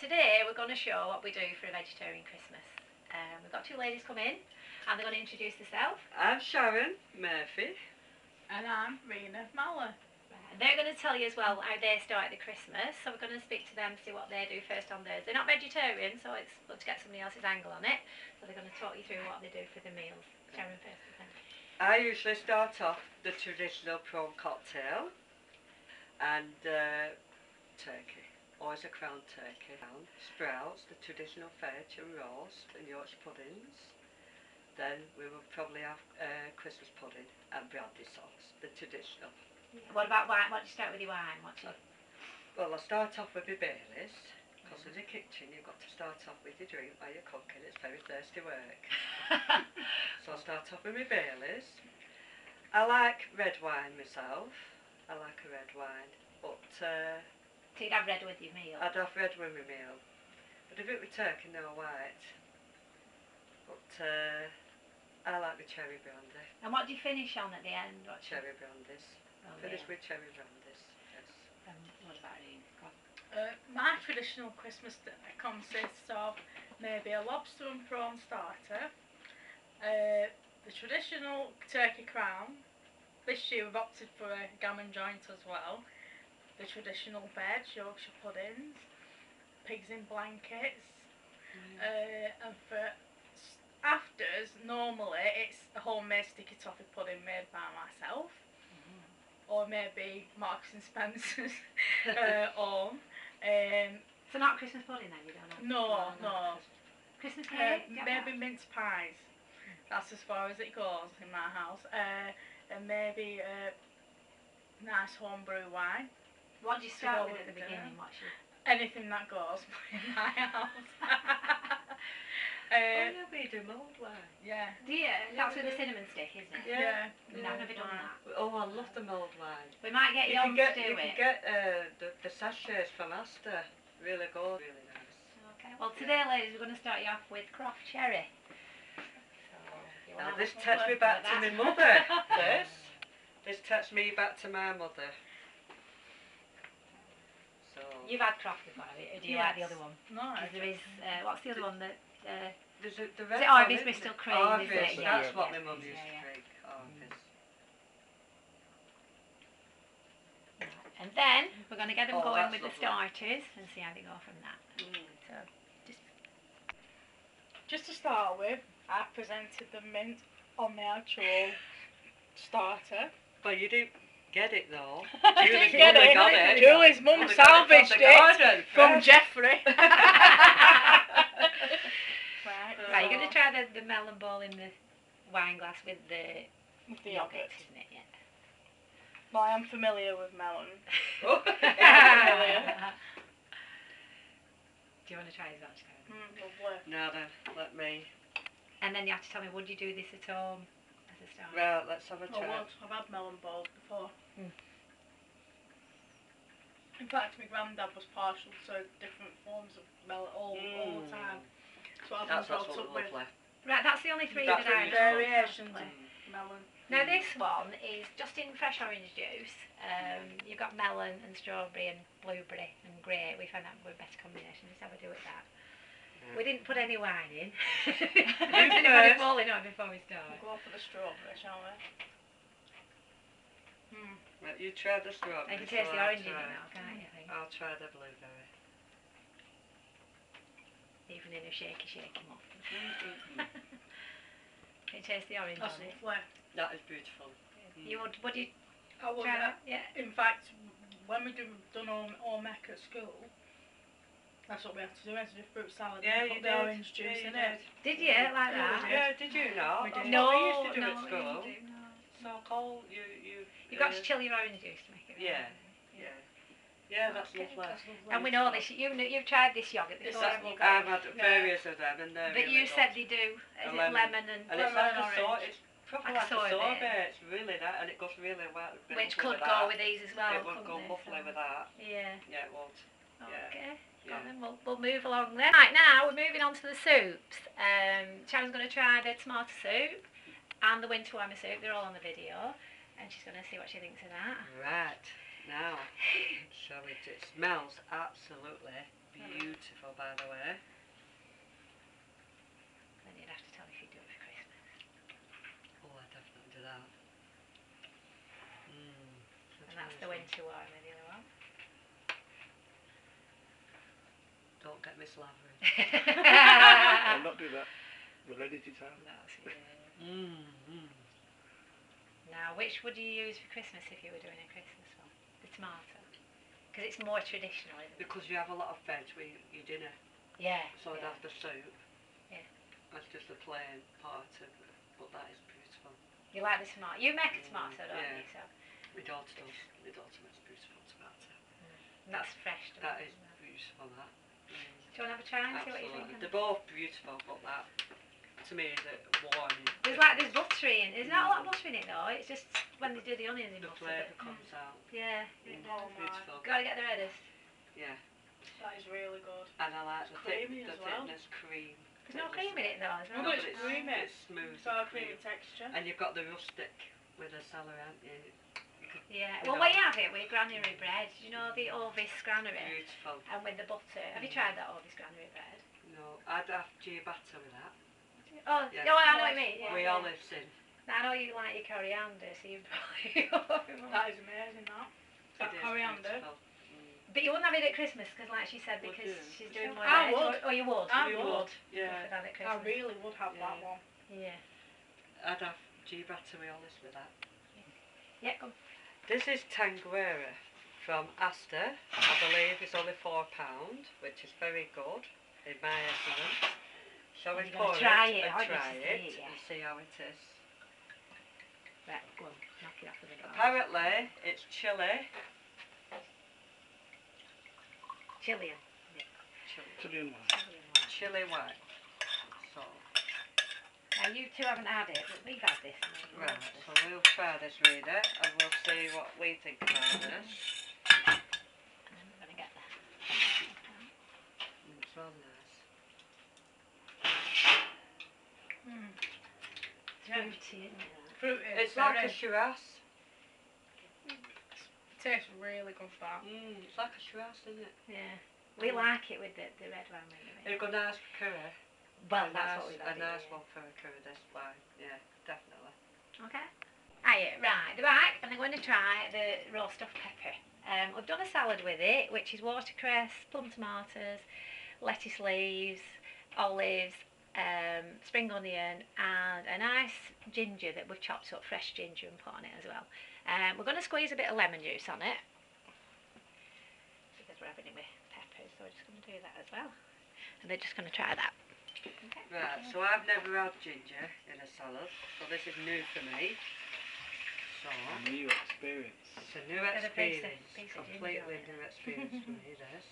today we're going to show what we do for a vegetarian Christmas. We've got two ladies come in and they're going to introduce themselves. I'm Sharon Murphy. And I'm Rena Mallon. And they're going to tell you as well how they started the Christmas, so we're going to speak to them, see what they do first on theirs. They're not vegetarian, so it's good to get somebody else's angle on it. So they're going to talk you through what they do for the meals. Sharon first, I think. I usually start off the traditional prawn cocktail and turkey. Always a crown turkey. Sprouts, the traditional fetch and roast and Yorkshire puddings. Then we will probably have Christmas pudding and brandy sauce, the traditional. Yeah. What about wine? What do you start with your wine? Well, I'll start off with my Baileys, because in the kitchen you've got to start off with your drink while you're cooking. It's very thirsty work. So I'll start off with my Baileys. I like red wine myself. I like a red wine, but so you'd have red with your meal? I'd have red with my meal. But if it were turkey, no white. But I like the cherry brandy. And what do you finish on at the end? What cherry brandies. Finish with cherry brandies, yes. What about you? My traditional Christmas dinner consists of maybe a lobster and prawn starter, the traditional turkey crown. This year we've opted for a gammon joint as well. The traditional veg, Yorkshire puddings, pigs in blankets, and for afters, normally it's a homemade sticky toffee pudding made by myself, or maybe Marks and Spencer's own. So not Christmas pudding then, you don't know? No. Christmas cake? Maybe mince pies. That's as far as it goes in my house. And maybe nice homebrew wine. What do you start with at the beginning? Anything that goes in my house. We do mulled wine. Yeah. Do you? That's with the cinnamon stick, isn't it? Yeah. I've never done that. Oh, I love the mulled wine. We might get you on to do it. You can get the sachets from Asda. Really good, really nice. Okay. Well, today, ladies, we're going to start you off with Croft Cherry. Now this takes me back to my mother. This takes me back to my mother. So you've had Croft before, have you? Or do you like the other one? No. There is. What's the other one that? There's the is it Arby's Bristol Cream? Arby's, is it? that's what my mum used to drink. Arby's. And then we're going to get them going with the starters and see how they go from that. So just to start with, I presented the mint on the actual starter. Well, you didn't get it though. Julie's mum got it. Julie's mum salvaged it from Jeffrey. Right, you're going to try the melon ball in the wine glass with the yogurt, isn't it? Yeah. Well, I am familiar with melon. Do you want to try as well, Lovely. No, then, let me. And then you have to tell me, would you do this at home as a start? Well, let's have a try. I've had melon balls before. In fact, my granddad was partial to different forms of melon all the time. So I've been brought up with. Right, that's the only three that I know. Variations of melon. Now this one is just in fresh orange juice. You've got melon and strawberry and blueberry and grape. We found that would be a better combination. Let's have a do with that. We didn't put any wine in. Anybody falling on before we start? We'll go for the strawberry, shall we? Well, you try the strawberry. You can taste the orange in it now, can't you? I'll try the blueberry. Even in a shaky muff. Can you taste the orange That's on it? lovely. That is beautiful. Would you I would. try that? Yeah. In fact, when we done home ec at school, that's what we had to do. We had to do fruit salad and put the orange juice in it. Did you like that? Yeah, did you not? We did. No, we used to do at school. We didn't do, no. So cold, You've got to chill your orange juice to make it. Yeah. That's lovely. And we know this. You've tried this yogurt before, haven't you? I've had various of them, and they're but really you said they do. Is it lemon and it's like a sorbet. It's probably like a sorbet. It's really that, and it goes really well. Which could go with these as well. It would go lovely with that. Yeah. Yeah, it would. Okay. Yeah. Then we'll move along then. Right, now we're moving on to the soups. Sharon's going to try the tomato soup and the winter warmer soup. They're all on the video, and she's going to see what she thinks of that. Right. Now, shall we? It smells absolutely beautiful, by the way. Then you'd have to tell me if you do it for Christmas. Oh, I definitely do that. And that's the winter one with the other one. Don't get me slavering. I'll not do that. We'll edit it out. That's it. Now, which would you use for Christmas if you were doing a Christmas one? The tomato? Because it's more traditional, isn't it? Because you have a lot of veg with your dinner. Yeah. So I'd yeah. have the soup. Yeah. That's just a plain part of it. But that is beautiful. You like the tomato? You make a tomato, don't yeah. you? So. My daughter does. My daughter makes beautiful tomato. And that's fresh. That is beautiful, that. Do you want to have a try and see what you think? They're both beautiful, but that, to me, is warming. There's butter in. There's not a lot of butter in it though. It's just when they do the onions in The butter. flavour comes out. Yeah. Oh my. Beautiful. Gotta get the reddest. Yeah. That is really good. And I like the creamy as well. thickness cream. There's no cream in it though. Is there? No, but it's creamy. It's smooth. It's got a and creamy texture. And you've got the rustic with the celery, haven't you? Yeah. Well, we have it with granary bread. You know the Orvis granary. Beautiful. And with the butter. Have you tried that Orvis granary bread? No, I'd have ciabatta with that. Oh, Yeah. no, I know what you mean. Yeah, With yeah. olives in. Now, I know you like your coriander, so you probably. That is amazing, that. That It is coriander. beautiful. But you wouldn't have it at Christmas because, like she said, Would because you? she's doing more I veg. would. Or you would. I You would. Yeah. For that at I Christmas. really would have that Yeah. one. Yeah. I'd have ciabatta with olives with that. Yeah, go. This is Tanguera from Asda. I believe it's only £4, which is very good in my estimate. Shall we You're pour gonna try it it, and aren't you, try to it see it, yeah. and see how it is? Right, go on. Knock it off with a glass. Apparently, it's chilli. Chilean. Chilean one. Chilli white. So, Now, you two haven't had it, but we've had this. right, so we'll try this, reader, and we'll see what we think about this. And then we're going to get that. It smells nice. Fruity, isn't it? Fruit is It's like a very, shiraz. tastes really good, that. It's like a shiraz, isn't it? Yeah. We like it with the red wine. It'll go nice for curry. Well, a that's nice, what we've a had. nice one for a curry, this wine. Yeah, definitely. Okay. Right, the back, and I'm going to try the raw stuffed pepper. We've done a salad with it, which is watercress, plum tomatoes, lettuce leaves, olives, spring onion, and a nice ginger that we've chopped up, fresh ginger, and put on it as well. We're going to squeeze a bit of lemon juice on it because we're having it with peppers, so we're just going to do that as well. And they're just going to try that. Okay. Right, so I've never had ginger in a salad, so this is new for me. So, A new experience. it's a new Got a piece of experience, ginger on completely it. new experience for me, this.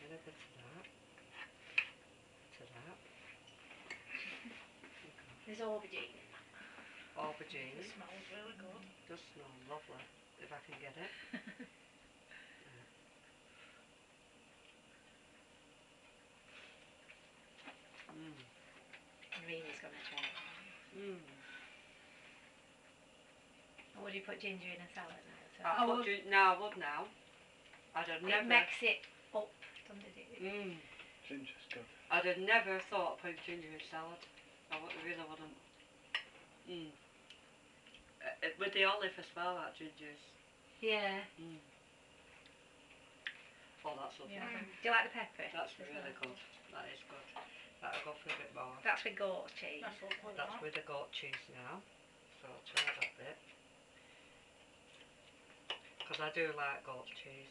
And a bit of that. To that. There's aubergine. Aubergine. It smells really good. Does smell lovely, if I can get it. Rene's going to try it. Or would you put ginger in a salad now? So I would now. I'd have it never. makes it up, doesn't it? Ginger's good. I'd have never thought of putting ginger in salad. Really wouldn't. With the olive as well, that ginger's. Yeah. Oh, that's lovely. Yeah. Do you like the pepper? That's as really well? good. That is good. That'll go for a bit more. That's with goat cheese. That's lovely, That's that. with the goat cheese now. So I'll try that bit. Because I do like goat cheese.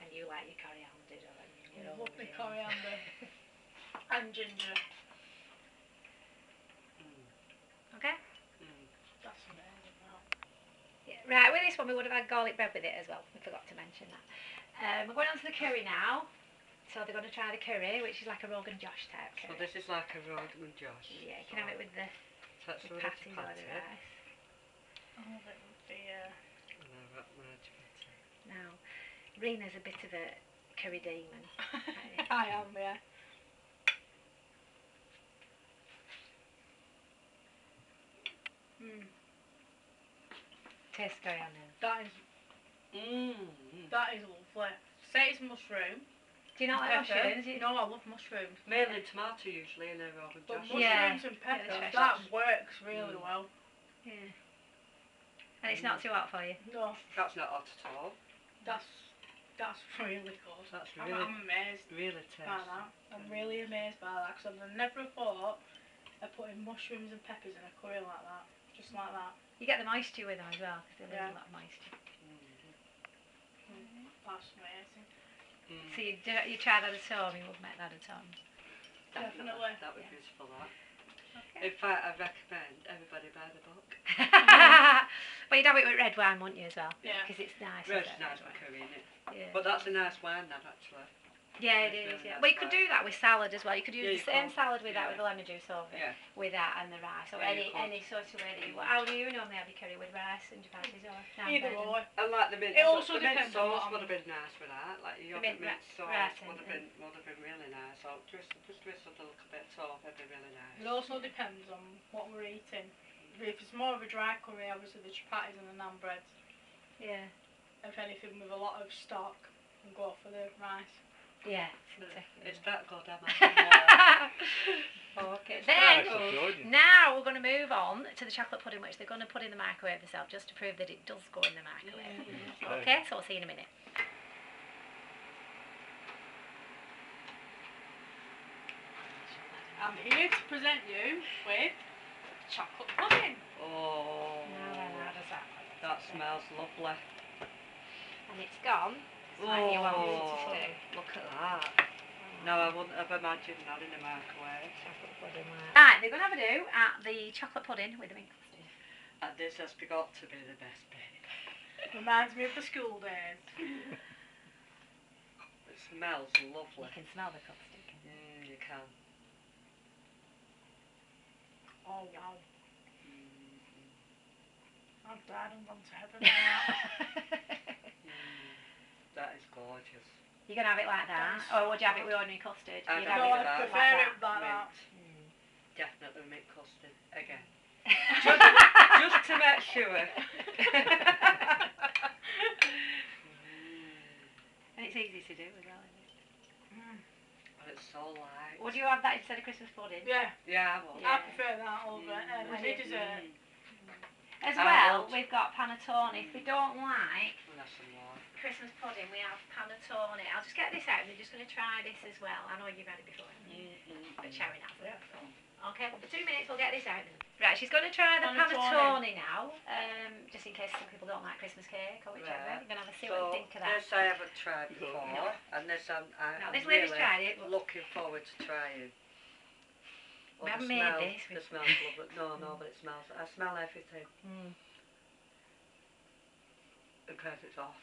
And you like your coriander, don't you? Your Lovely aubergine. coriander. And ginger. Okay. That's amazing, that. Yeah. Right, with this one we would have had garlic bread with it as well. We forgot to mention that. We're going on to the curry now. So they're going to try the curry, which is like a Rogan Josh type So curry. this is like a Rogan Josh. Yeah, you can have it with the That's with patties the or the patty. rice. Oh, that would be, And I've got my patty. Now, Rena's a bit of a curry demon. I am, yeah. Taste coriander. That is lovely. say it's mushroom. Do you not like pepper. mushrooms? You- No, I love mushrooms. Mainly tomato usually in a Robin But Josh. mushrooms Yeah. and pepper, Yeah, the that fresh works really well. Yeah. And it's not too hot for you? No, That's not hot at all. that's really good. That's I'm really, amazed really by tasty. that. I'm really amazed by that because I've never thought of putting mushrooms and peppers in a curry like that. Just like that. You get the moisture with them as well, because they lose Yeah. a lot of moisture. That's amazing. So you try that at home, you would make that at home. Definitely. That would Yeah. be useful, that. Okay. In fact, I recommend everybody buy the book. But you'd have it with red wine, wouldn't you, as well? Yeah. Because it's nice. Red's isn't it, nice red for wine? curry, isn't it? Yeah. But that's a nice wine, that actually. Yeah, it It's is. really Yeah. nice Well, you could wine. do that with salad as well. You could Yeah, use you the same could. salad with that, Yeah. with the lemon juice over it, Yeah. with that and the rice, or Yeah, you could. any sort of way that you want. How do you normally have your curry, with rice and chapattis or naan Either bread or. I like the mint. It also the mint depends on what sauce I'm- would have been nice with that. Like your mint mint sauce rice would have and- been really nice. So just twist it a little bit so it'd be really nice. It also depends on what we're eating. If it's more of a dry curry, obviously the chapatis and the naan breads. Yeah. If anything with a lot of stock, and go for the rice. Yeah. It's that good, Emma. Okay. It's Then, very good. Jordan. now we're going to move on to the chocolate pudding, which they're going to put in the microwave themselves, just to prove that it does go in the microwave. Okay, so we'll see you in a minute. I'm here to present you with chocolate pudding. Oh, Now then, how does that look? that smells lovely. And it's gone. It's like you want it to Oh, do. look at that. No, I wouldn't have imagined that in the microwave. Chocolate pudding. Right, they're going to have a do at the chocolate pudding with the mint custard. And this has got to be the best bit. Reminds me of the school days. It smells lovely. You can smell the custard. Can you? You can. Oh wow. I've died and gone to heaven. That is gorgeous. You're going to have it like that? Or would you have it with ordinary custard? I'd You'd have have it No, it I like prefer that. it like that. Mint. Definitely mint custard. Again. Just to make sure. And it's easy to do as well, isn't it? But it's so light. Would you have that instead of Christmas pudding? Yeah, Yeah, I will. I prefer that over any dessert. As I well, would. we've got panettone. If we don't like And that's some more. Christmas pudding, we have panettone. I'll just get this out. We're just going to try this as well. I know you've had it before, but Sharon hasn't. Okay, well, for 2 minutes we'll get this out. Right, she's going to try the Panettone. panettone now, just in case some people don't like Christmas cake or whichever. Right. You're going to have a see what you think of that. This I haven't tried No. before, and this Now, I'm this lady's really tried it, but looking forward to trying. We Oh, haven't the made smell, this, The we've- smells lovely. No, but it smells. I smell everything. And perfect off.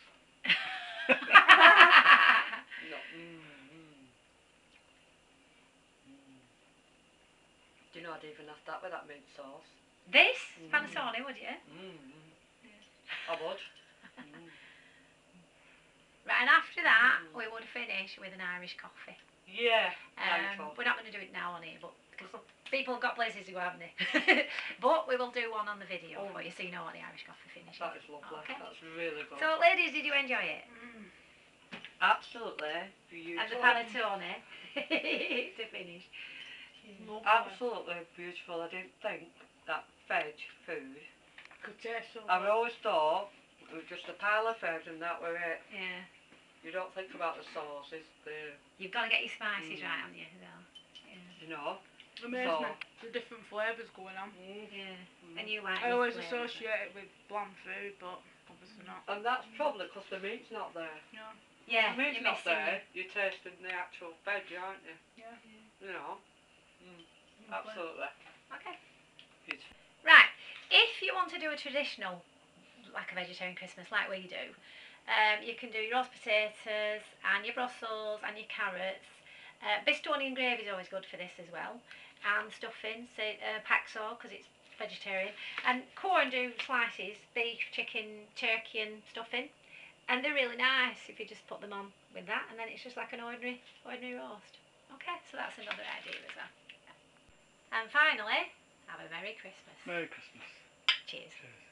No. Do you know I'd even have that with that mint sauce? This panettone, would you? I would. Right, and after that, we would finish with an Irish coffee. Yeah. Wonderful. We're not going to do it now on here, but because people have got places to go, haven't they? But we will do one on the video for you, so you know what the Irish coffee finishes. That is lovely. Okay. That's really good. So, ladies, did you enjoy it? Absolutely beautiful. And the panettone to finish. Absolutely beautiful. I didn't think that veg food. Could taste so I've good. always thought it was just a pile of veg and that were it. Yeah. You don't think about the sauces, You've got to get your spices right, haven't you? As well. you know. Amazes me, the different flavours going on. Yeah. And you like I always these flavours. associate it with bland food, but obviously not. And that's probably because the meat's not there. Yeah. Yeah, The meat's you're not missing there. You're tasting the actual veg, aren't you? Yeah. You know. Absolutely. Okay. Beautiful. Right, if you want to do a traditional, like a vegetarian Christmas, like we do, you can do your roast potatoes and your Brussels and your carrots. Bistonian gravy is always good for this as well. And stuffing, so paxo, because it's vegetarian. And corn do slices, beef, chicken, turkey and stuffing. And they're really nice if you just put them on with that, and then it's just like an ordinary roast. Okay, so that's another idea as well. And finally, have a Merry Christmas. Merry Christmas. Cheers. Cheers.